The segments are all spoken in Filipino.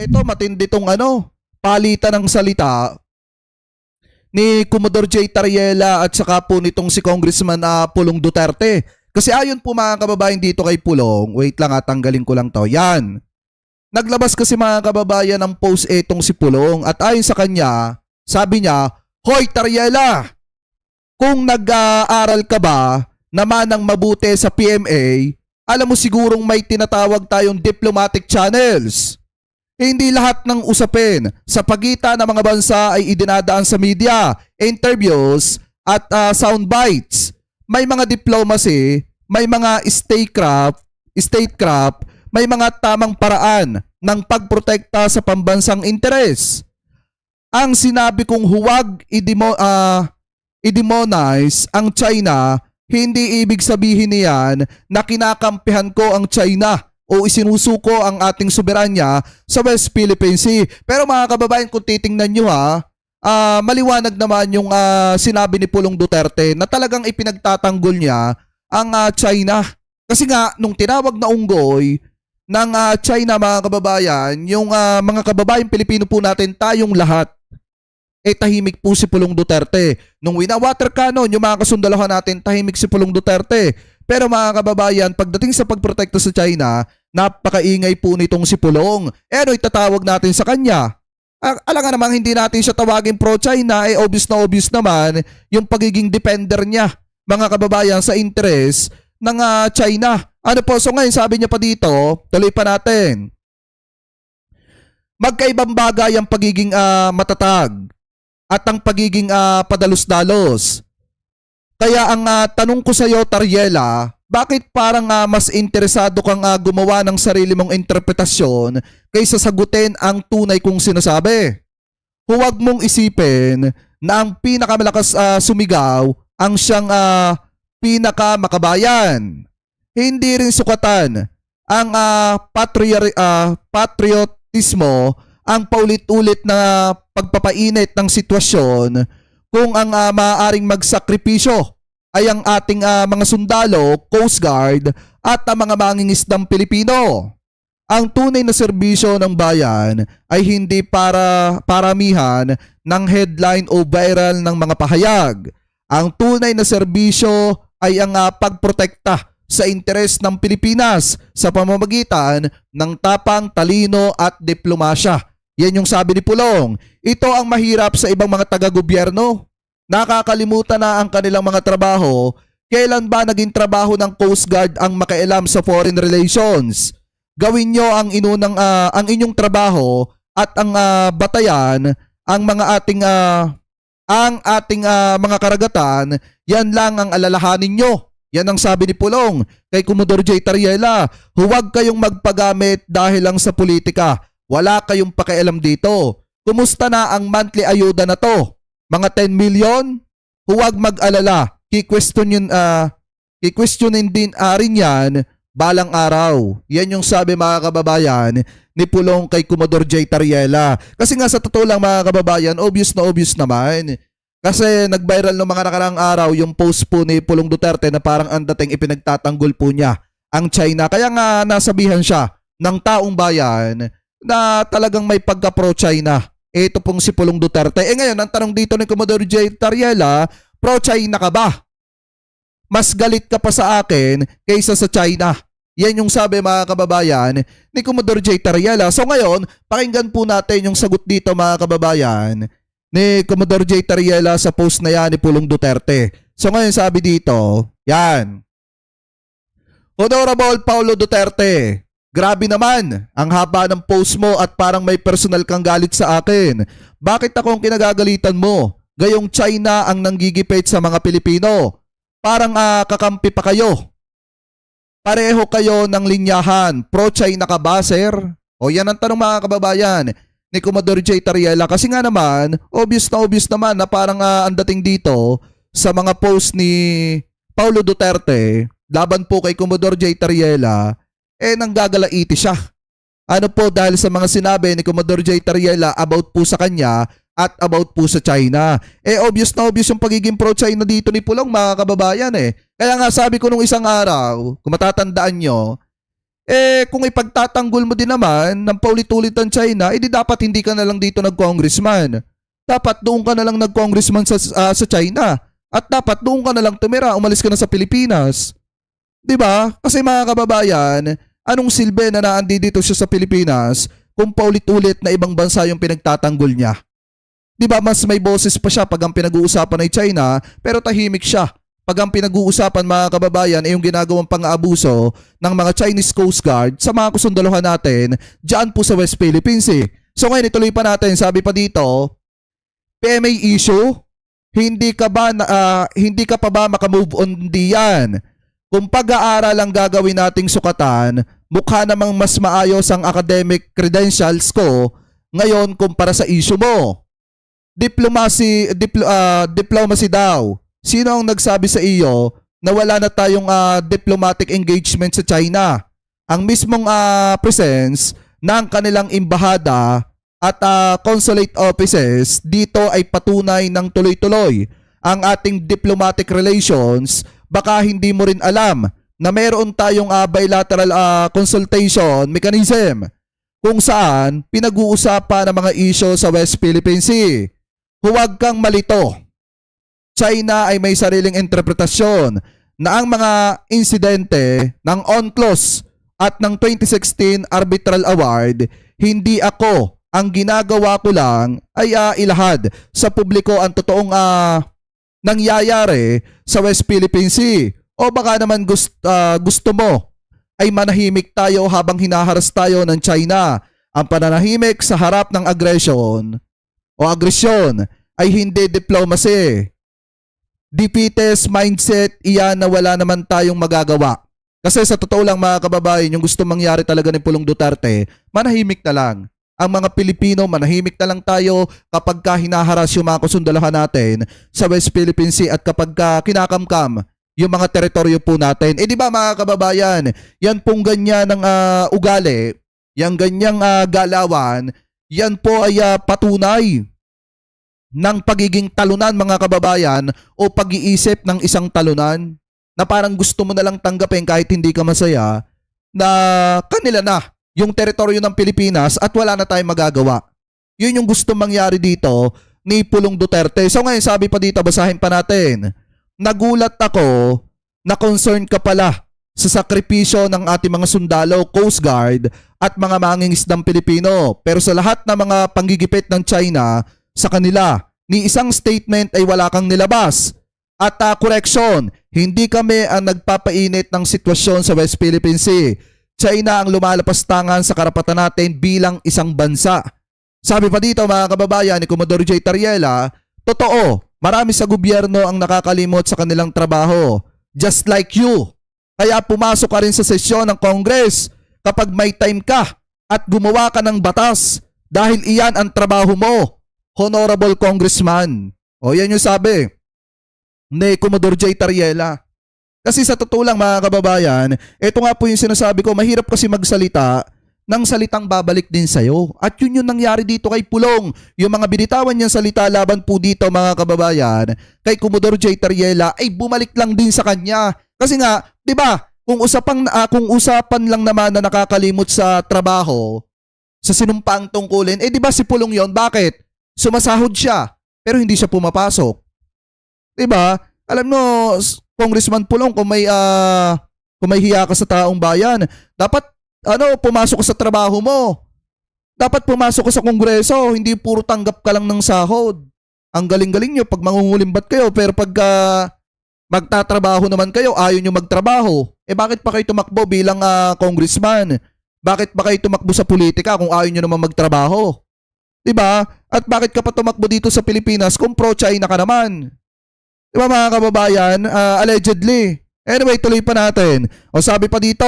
ito matindi tong palitan ng salita ni Commodore J. Tariela at saka po nitong si Congressman Pulong Duterte. Kasi ayon po mga kababayan dito kay Pulong, wait lang tanggalin ko lang to. Yan. Naglabas kasi mga kababayan ng post etong si Pulong at ayon sa kanya, sabi niya, "Hoy Tariela, kung nag-aaral ka ba naman ng mabuti sa PMA, alam mo sigurong may tinatawag tayong diplomatic channels. Hindi lahat ng usapin sa pagitan ng mga bansa ay idinadaan sa media, interviews at soundbites. May mga diplomacy, may mga statecraft, may mga tamang paraan ng pagprotekta sa pambansang interes. Ang sinabi kong huwag i-demonize ang China, hindi ibig sabihin niyan na kinakampihan ko ang China o isinusuko ang ating soberanya sa West Philippine Sea." Pero mga kababayan, kung titingnan nyo maliwanag naman yung sinabi ni Pulong Duterte na talagang ipinagtatanggol niya ang China. Kasi nga, nung tinawag na unggoy ng China mga kababayan, yung mga kababayan Pilipino po natin, tayong lahat, tahimik po si Pulong Duterte. Nung wina-water cannon, yung mga kasundalohan natin, tahimik si Pulong Duterte. Pero mga kababayan, pagdating sa pagprotekta sa China, napakaingay po nitong si Pulong. Itatawag natin sa kanya? Alangan namang hindi natin siya tawagin pro-China, obvious na obvious naman yung pagiging defender niya, mga kababayan, sa interes ng China. So ngayon sabi niya pa dito, tuloy pa natin. Magkaibang bagay ang pagiging matatag at ang pagiging padalos-dalos. Kaya ang tanong ko sa iyo, Tariela, bakit parang mas interesado kang gumawa ng sarili mong interpretasyon kaysa sagutin ang tunay kong sinasabi? Huwag mong isipin na ang pinakamalakas sumigaw ang siyang pinakamakabayan. Hindi rin sukatan ang patriotismo ang paulit-ulit na pagpapainit ng sitwasyon kung ang maaaring magsakripisyo ay ang ating mga sundalo, Coast Guard at ang mga mangingisdang Pilipino. Ang tunay na serbisyo ng bayan ay hindi para paramihan ng headline o viral ng mga pahayag. Ang tunay na serbisyo ay ang pagprotekta sa interes ng Pilipinas sa pamamagitan ng tapang, talino at diplomasya. Yan yung sabi ni Pulong. Ito ang mahirap sa ibang mga taga-gobyerno. Nakakalimutan na ang kanilang mga trabaho. Kailan ba naging trabaho ng Coast Guard ang makialam sa foreign relations? Gawin nyo ang inyong trabaho at ang batayan, ang ating mga karagatan, yan lang ang alalahanin nyo. Yan ang sabi ni Pulong kay Commodore J. Tariela. Huwag kayong magpagamit dahil lang sa politika. Wala kayong pakialam dito. Kumusta na ang monthly ayuda na to? Mga 10 million? Huwag mag-alala. Kikwestiyonin din rin yan balang araw. Yan yung sabi mga kababayan ni Pulong kay Commodore J. Tariela. Kasi nga sa totoo lang mga kababayan, obvious naman. Kasi nag-viral noong mga nakaraang araw yung post po ni Pulong Duterte na parang ang dating ipinagtatanggol po niya ang China. Kaya nga nasabihan siya ng taong bayan na talagang may pagka-pro-China. Ito pong si Pulong Duterte. Ngayon, ang tanong dito ni Commodore J. Tariela, pro-China ka ba? Mas galit ka pa sa akin kaysa sa China. Yan yung sabi mga kababayan ni Commodore J. Tariela. So ngayon, pakinggan po natin yung sagot dito mga kababayan ni Commodore J. Tariela sa post na yan ni Pulong Duterte. So ngayon sabi dito, yan. Honorable Paulo Duterte, grabe naman ang haba ng post mo at parang may personal kang galit sa akin. Bakit ako ang kinagagalitan mo? Gayong China ang nanggigipit sa mga Pilipino. Parang kakampi pa kayo. Pareho kayo ng linyahan. Pro-China ka ba, sir? O yan ang tanong mga kababayan ni Commodore J. Tariela. Kasi nga naman, obvious naman na parang ang dating dito sa mga post ni Paulo Duterte laban po kay Commodore J. Tariela, nanggagalaiti siya. Ano po dahil sa mga sinabi ni Commodore J. Tariela about po sa kanya at about po sa China. Obvious yung pagiging pro-China dito ni Pulong mga kababayan. Kaya nga sabi ko nung isang araw, kung matatandaan nyo, Kung ipagtatanggol mo din naman ng paulit-ulit ang China, edi dapat hindi ka na lang dito nag-congressman. Dapat doon ka na lang nag-congressman sa China. At dapat doon ka na lang tumira, umalis ka na sa Pilipinas. 'Di ba? Kasi mga kababayan, anong silbi na naandi dito siya sa Pilipinas kung paulit-ulit na ibang bansa yung pinagtatanggol niya? 'Di ba mas may boses pa siya pag ang pinag-uusapan ay China, pero tahimik siya pag ang pinag-uusapan mga kababayan ay yung ginagawang pang-aabuso ng mga Chinese Coast Guard sa mga kasundaluhan natin diyan po sa West Philippines eh. So ngayon ituloy pa natin, sabi pa dito, PMA issue, hindi ka pa ba makamove on diyan? Kung pag-aaral ang gagawin nating sukatan, mukha namang mas maayos ang academic credentials ko ngayon kumpara sa issue mo. Diplomacy daw. Sino ang nagsabi sa iyo na wala na tayong diplomatic engagement sa China? Ang mismong presence ng kanilang embahada at consulate offices dito ay patunay ng tuloy-tuloy ang ating diplomatic relations. Baka hindi mo rin alam na meron tayong bilateral consultation mechanism kung saan pinag-uusapan ang mga issue sa West Philippine Sea. Huwag kang malito. China ay may sariling interpretasyon na ang mga insidente ng UNCLOS at ng 2016 Arbitral Award, hindi ako. Ang ginagawa ko lang ay ilahad sa publiko ang totoong nangyayari sa West Philippine Sea. O baka naman gusto mo ay manahimik tayo habang hinaharas tayo ng China. Ang pananahimik sa harap ng agresyon ay hindi diplomacy. Defeatist mindset, iyan na wala naman tayong magagawa. Kasi sa totoo lang mga kababayan, yung gusto mangyari talaga ni Pulong Duterte, manahimik na lang. Ang mga Pilipino, manahimik na lang tayo kapag hinaharas yung mga kasundaluhan natin sa West Philippine Sea at kapag kinakamkam yung mga teritoryo po natin. Di ba mga kababayan, yan pong ganyan ng ugali, yung ganyang galawan, yan po ay patunay ng pagiging talunan mga kababayan o pag-iisip ng isang talunan na parang gusto mo na lang tanggapin kahit hindi ka masaya na kanila na yung teritoryo ng Pilipinas at wala na tayong magagawa. Yun yung gusto mangyari dito ni Pulong Duterte. So ngayon sabi pa dito, basahin pa natin. Nagulat ako na concerned ka pala sa sakripisyo ng ating mga sundalo, Coast Guard at mga mangingisdang Pilipino. Pero sa lahat ng mga panggigipit ng China sa kanila, ni isang statement ay wala kang nilabas. At correction, hindi kami ang nagpapainit ng sitwasyon sa West Philippine Sea. China ang lumalapas tangan sa karapatan natin bilang isang bansa. Sabi pa dito mga kababayan ni Commodore J. Tariela, totoo, marami sa gobyerno ang nakakalimot sa kanilang trabaho. Just like you. Kaya pumasok ka rin sa sesyon ng Congress kapag may time ka at gumawa ka ng batas dahil iyan ang trabaho mo, Honorable Congressman. O yan yung sabi ni Commodore J. Tariela. Kasi sa totoo lang mga kababayan, ito nga po yung sinasabi ko, mahirap kasi magsalita ng salitang babalik din sa'yo. At yun yung nangyari dito kay Pulong. Yung mga binitawan niyang salita laban po dito mga kababayan, kay Commodore J. Tariela ay bumalik lang din sa kanya. Kasi nga, di ba, kung usapan lang naman na nakakalimot sa trabaho, sa sinumpaang tungkulin, di ba si Pulong yon? Bakit? Sumasahod siya, pero hindi siya pumapasok. Di ba? Alam mo, Congressman Pulong, kung may hiya ka sa taong bayan, dapat pumasok ka sa trabaho mo. Dapat pumasok ka sa Kongreso, hindi puro tanggap ka lang ng sahod. Ang galing-galing nyo pag mangungulimbat kayo, pero pag magtatrabaho naman kayo, ayaw nyo magtrabaho. Bakit pa kayo tumakbo bilang congressman? Bakit pa kayo tumakbo sa politika kung ayaw nyo naman magtrabaho? Diba? At bakit ka pa tumakbo dito sa Pilipinas kung pro-China ka naman? Diba mga kababayan? Allegedly. Anyway, tuloy pa natin. O sabi pa dito,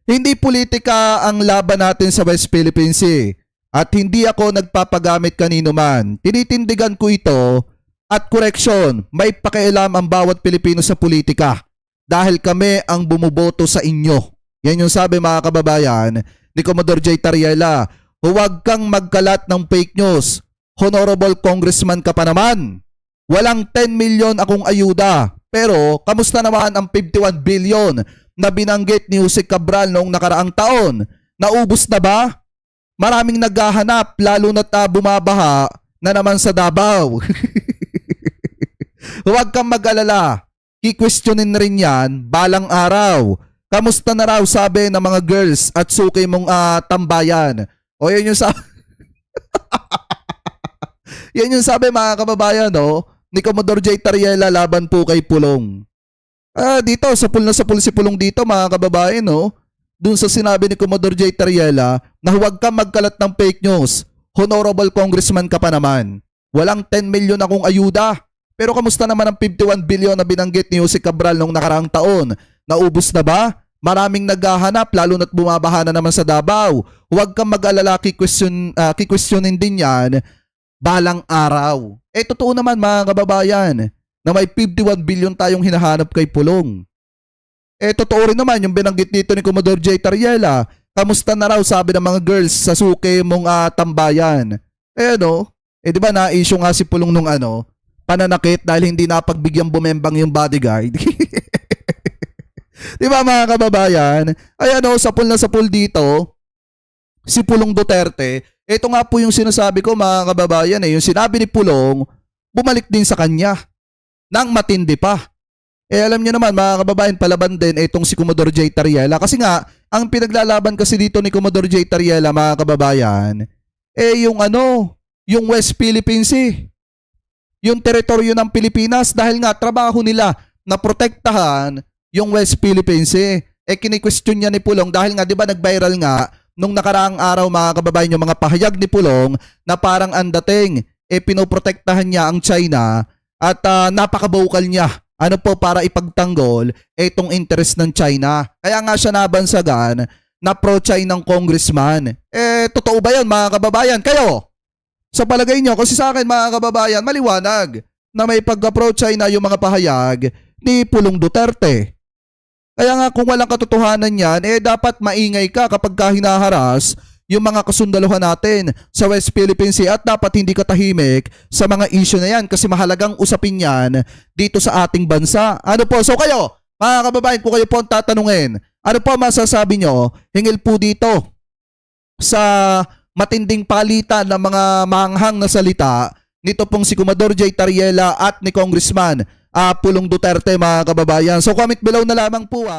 hindi politika ang laban natin sa West Philippine Sea at hindi ako nagpapagamit kanino man. Tinitindigan ko ito at correction, may pakialam ang bawat Pilipino sa politika dahil kami ang bumuboto sa inyo. Yan yung sabi mga kababayan ni Commodore J. Tariela. Huwag kang magkalat ng fake news. Honorable Congressman ka pa naman. Walang 10 million akong ayuda. Pero kamusta naman ang 51 billion na binanggit ni Jose Cabral noong nakaraang taon? Naubos na ba? Maraming naghahanap lalo na't bumabaha na naman sa Davao. Huwag kang mag-alala. Kikwestiyonin rin yan balang araw. Kamusta na raw sabi ng mga girls at suki mong tambayan? O yun yung yan yung sabi mga kababayan, no? Ni Commodore J. Tariela laban po kay Pulong. Dito, sapul na sapul si Pulong dito mga kababayan, no? Dun sa sinabi ni Commodore J. Tariela na huwag kang magkalat ng fake news. Honorable congressman ka pa naman. Walang 10 million akong ayuda. Pero kamusta naman ang 51 billion na binanggit ni Jose Cabral nung nakaraang taon? Naubos na ba? Maraming naghahanap lalo na't bumabaha na naman sa Davao. Huwag kang mag-alala, kikwestiyonin din yan balang araw. Totoo naman mga kababayan na may 51 billion tayong hinahanap kay Pulong. Totoo rin naman yung binanggit dito ni Commodore J. Tariela. Kamusta na raw sabi ng mga girls sa suki mong tambayan? Di ba na-issue nga si Pulong nung pananakit dahil hindi napagbigyan bumembang yung bodyguard. Di ba mga kababayan? Sapul na sapul dito si Pulong Duterte. Ito nga po yung sinasabi ko mga kababayan, yung sinabi ni Pulong, bumalik din sa kanya nang matindi pa. Alam niyo naman mga kababayan, palaban din itong si Commodore J. Tariela. Kasi nga, ang pinaglalaban kasi dito ni Commodore J. Tariela mga kababayan, yung West Philippine Sea. Yung teritoryo ng Pilipinas dahil nga trabaho nila na protektahan yung West Philippine Sea. Kini-question niya ni Pulong dahil nga 'di ba nag-viral nga nung nakaraang araw mga kababayan yung mga pahayag ni Pulong na parang ang dating pinoprotektahan niya ang China at napaka-vocal niya para ipagtanggol itong interest ng China. Kaya nga siya nabansagan na pro-China ng congressman. Totoo ba 'yan mga kababayan? Kayo? Sa palagay nyo, kasi sa akin mga kababayan, maliwanag na may pag-pro-China yung mga pahayag ni Pulong Duterte. Kaya nga kung walang katotohanan yan, dapat maingay ka kapag hinaharas yung mga kasundaluhan natin sa West Philippine Sea at dapat hindi ka tahimik sa mga issue na yan kasi mahalagang usapin yan dito sa ating bansa. So kayo, mga kababayan, kung kayo po ang tatanungin, ano po masasabi nyo? Hingil po dito sa matinding palitan ng mga manghang na salita nito pong si Commodore J. Tariela at ni Congressman Pulong Duterte mga kababayan. So comment below na lamang po